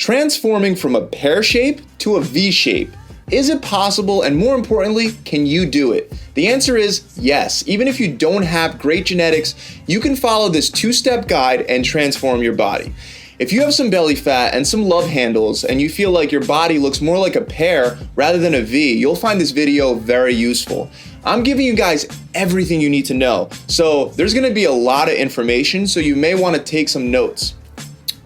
Transforming from a pear shape to a V shape. Is it possible, and more importantly, can you do it? The answer is yes. Even if you don't have great genetics, you can follow this 2-step guide and transform your body. If you have some belly fat and some love handles and you feel like your body looks more like a pear rather than a V, you'll find this video very useful. I'm giving you guys everything you need to know. So there's gonna be a lot of information, so you may wanna take some notes.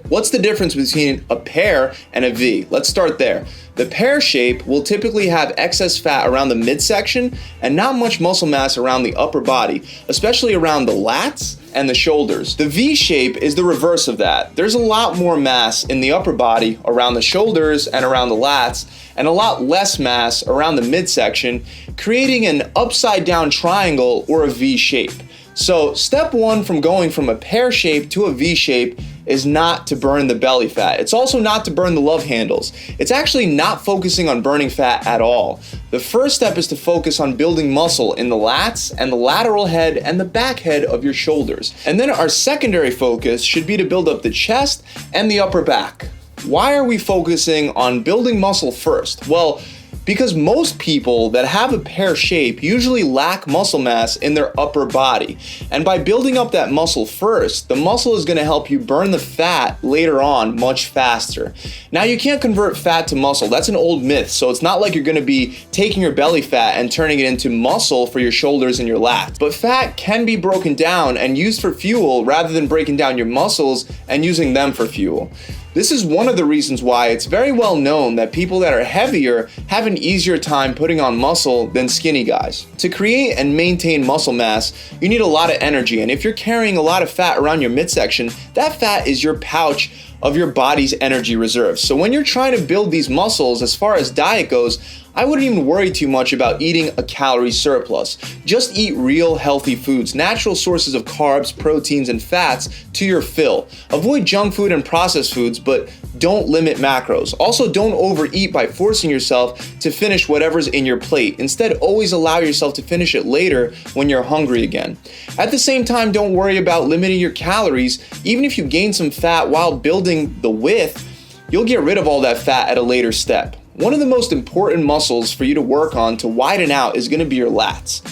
What's the difference between a pear and a V? Let's start there. The pear shape will typically have excess fat around the midsection and not much muscle mass around the upper body, especially around the lats and the shoulders. The V shape is the reverse of that. There's a lot more mass in the upper body around the shoulders and around the lats, and a lot less mass around the midsection, creating an upside down triangle or a V shape. So step one from going from a pear shape to a V shape is not to burn the belly fat. It's also not to burn the love handles. It's actually not focusing on burning fat at all. The first step is to focus on building muscle in the lats and the lateral head and the back head of your shoulders. And then our secondary focus should be to build up the chest and the upper back. Why are we focusing on building muscle first? Well, because most people that have a pear shape usually lack muscle mass in their upper body. And by building up that muscle first, the muscle is gonna help you burn the fat later on much faster. Now, you can't convert fat to muscle. That's an old myth. So it's not like you're gonna be taking your belly fat and turning it into muscle for your shoulders and your lats. But fat can be broken down and used for fuel rather than breaking down your muscles and using them for fuel. This is one of the reasons why it's very well known that people that are heavier have an easier time putting on muscle than skinny guys. To create and maintain muscle mass, you need a lot of energy, and if you're carrying a lot of fat around your midsection, that fat is your pouch of your body's energy reserves. So when you're trying to build these muscles, as far as diet goes, I wouldn't even worry too much about eating a calorie surplus. Just eat real healthy foods, natural sources of carbs, proteins, and fats to your fill. Avoid junk food and processed foods, but don't limit macros. Also, don't overeat by forcing yourself to finish whatever's in your plate. Instead, always allow yourself to finish it later when you're hungry again. At the same time, don't worry about limiting your calories. Even if you gain some fat while building the width, you'll get rid of all that fat at a later step. One of the most important muscles for you to work on to widen out is going to be your lats.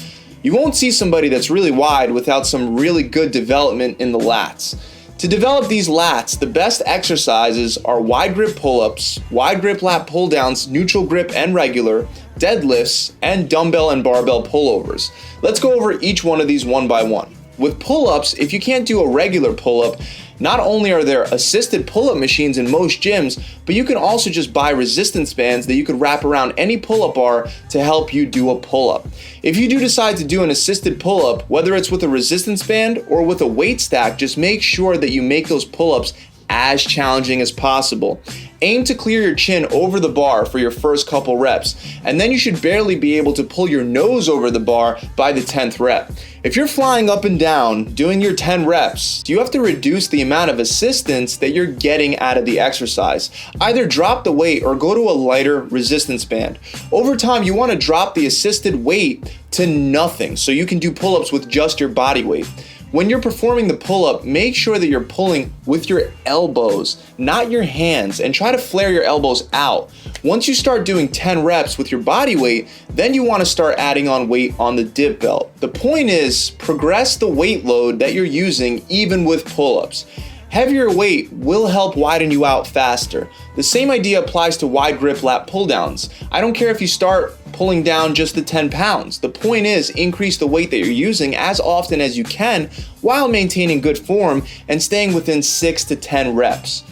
You won't see somebody that's really wide without some really good development in the lats. To develop these lats, the best exercises are wide grip pull-ups, wide grip lat pull-downs, neutral grip and regular, deadlifts, and dumbbell and barbell pullovers. Let's go over each one of these one by one. With pull-ups, if you can't do a regular pull-up, not only are there assisted pull-up machines in most gyms, but you can also just buy resistance bands that you could wrap around any pull-up bar to help you do a pull-up. If you do decide to do an assisted pull-up, whether it's with a resistance band or with a weight stack, just make sure that you make those pull-ups as challenging as possible. Aim to clear your chin over the bar for your first couple reps, and then you should barely be able to pull your nose over the bar by the 10th rep. If you're flying up and down doing your 10 reps, you have to reduce the amount of assistance that you're getting out of the exercise. Either drop the weight or go to a lighter resistance band. Over time, you want to drop the assisted weight to nothing so you can do pull-ups with just your body weight. When you're performing the pull-up, make sure that you're pulling with your elbows, not your hands, and try to flare your elbows out. Once you start doing 10 reps with your body weight, then you want to start adding on weight on the dip belt. The point is, progress the weight load that you're using even with pull-ups. Heavier weight will help widen you out faster. The same idea applies to wide grip lat pull downs. I don't care if you start pulling down just the 10 pounds. The point is, increase the weight that you're using as often as you can while maintaining good form and staying within 6 to 10 reps.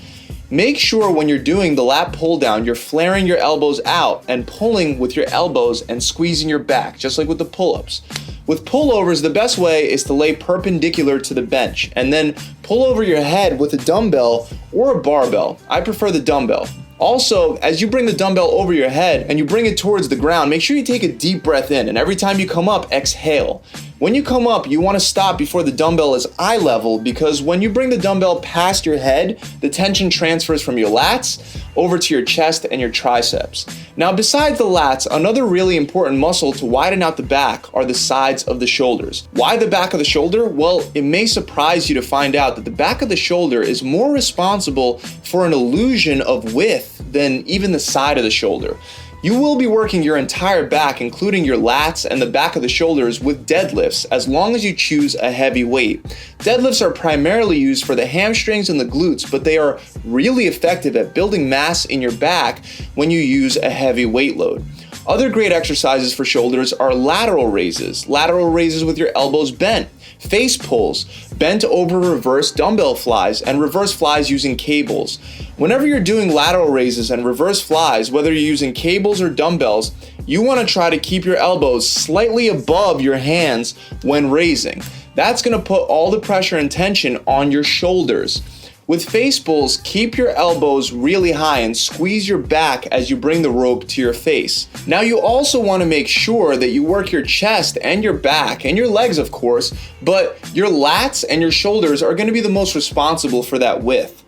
Make sure when you're doing the lat pull down, you're flaring your elbows out and pulling with your elbows and squeezing your back, just like with the pull-ups. With pullovers, the best way is to lay perpendicular to the bench and then pull over your head with a dumbbell or a barbell. I prefer the dumbbell. Also, as you bring the dumbbell over your head and you bring it towards the ground, make sure you take a deep breath in, and every time you come up, exhale. When you come up, you want to stop before the dumbbell is eye level, because when you bring the dumbbell past your head, the tension transfers from your lats over to your chest and your triceps. Now, besides the lats, another really important muscle to widen out the back are the sides of the shoulders. Why the back of the shoulder? Well, it may surprise you to find out that the back of the shoulder is more responsible for an illusion of width than even the side of the shoulder. You will be working your entire back, including your lats and the back of the shoulders, with deadlifts as long as you choose a heavy weight. Deadlifts are primarily used for the hamstrings and the glutes, but they are really effective at building mass in your back when you use a heavy weight load. Other great exercises for shoulders are lateral raises with your elbows bent, face pulls, bent over reverse dumbbell flies, and reverse flies using cables. Whenever you're doing lateral raises and reverse flies, whether you're using cables or dumbbells, you want to try to keep your elbows slightly above your hands when raising. That's going to put all the pressure and tension on your shoulders. With face pulls, keep your elbows really high and squeeze your back as you bring the rope to your face. Now, you also want to make sure that you work your chest and your back and your legs, of course, but your lats and your shoulders are going to be the most responsible for that width.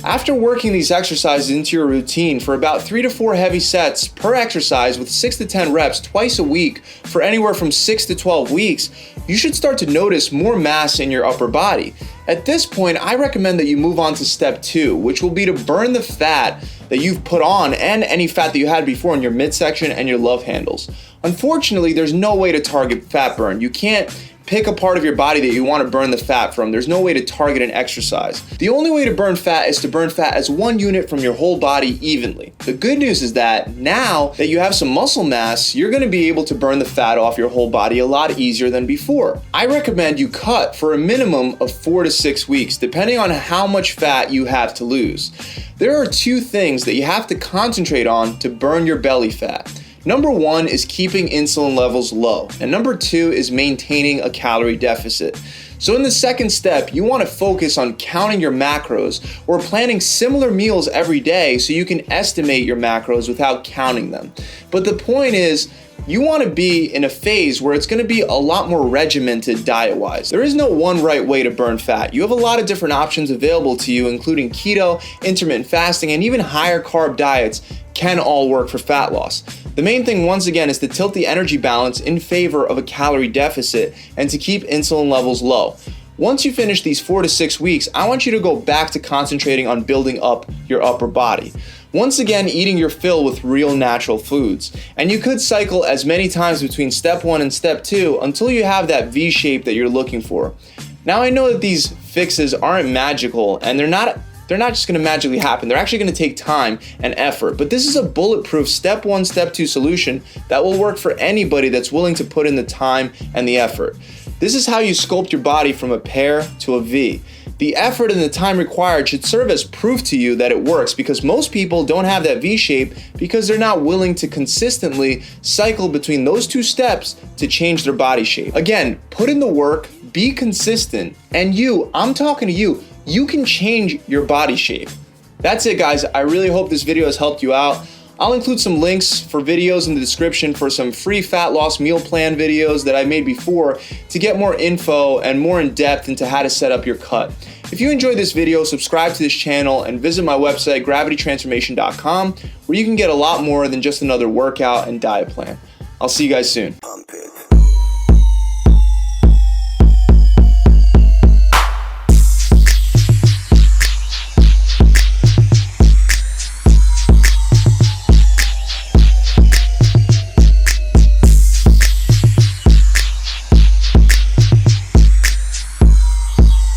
After working these exercises into your routine for about 3 to 4 heavy sets per exercise with 6 to 10 reps twice a week for anywhere from 6 to 12 weeks, you should start to notice more mass in your upper body. At this point, I recommend that you move on to step 2, which will be to burn the fat that you've put on and any fat that you had before in your midsection and your love handles. Unfortunately, there's no way to target fat burn. You can't pick a part of your body that you want to burn the fat from. There's no way to target an exercise. The only way to burn fat is to burn fat as one unit from your whole body evenly. The good news is that now that you have some muscle mass, you're going to be able to burn the fat off your whole body a lot easier than before. I recommend you cut for a minimum of 4 to 6 weeks, depending on how much fat you have to lose. There are 2 things that you have to concentrate on to burn your belly fat. Number 1 is keeping insulin levels low, and number 2 is maintaining a calorie deficit. So in the second step, you want to focus on counting your macros or planning similar meals every day so you can estimate your macros without counting them. But the point is, you want to be in a phase where it's going to be a lot more regimented diet-wise. There is no one right way to burn fat. You have a lot of different options available to you, including keto, intermittent fasting, and even higher carb diets can all work for fat loss. The main thing, once again, is to tilt the energy balance in favor of a calorie deficit and to keep insulin levels low. Once you finish these 4 to 6 weeks, I want you to go back to concentrating on building up your upper body. Once again, eating your fill with real natural foods. And you could cycle as many times between step 1 and step 2 until you have that V shape that you're looking for. Now, I know that these fixes aren't magical and they're not just going to magically happen. They're actually going to take time and effort. But this is a bulletproof step 1, step 2 solution that will work for anybody that's willing to put in the time and the effort. This is how you sculpt your body from a pear to a V. The effort and the time required should serve as proof to you that it works, because most people don't have that V shape because they're not willing to consistently cycle between those 2 steps to change their body shape. Again, put in the work, be consistent, and I'm talking to you, you can change your body shape. That's it, guys. I really hope this video has helped you out. I'll include some links for videos in the description for some free fat loss meal plan videos that I made before to get more info and more in depth into how to set up your cut. If you enjoyed this video, subscribe to this channel and visit my website, gravitytransformation.com, where you can get a lot more than just another workout and diet plan. I'll see you guys soon.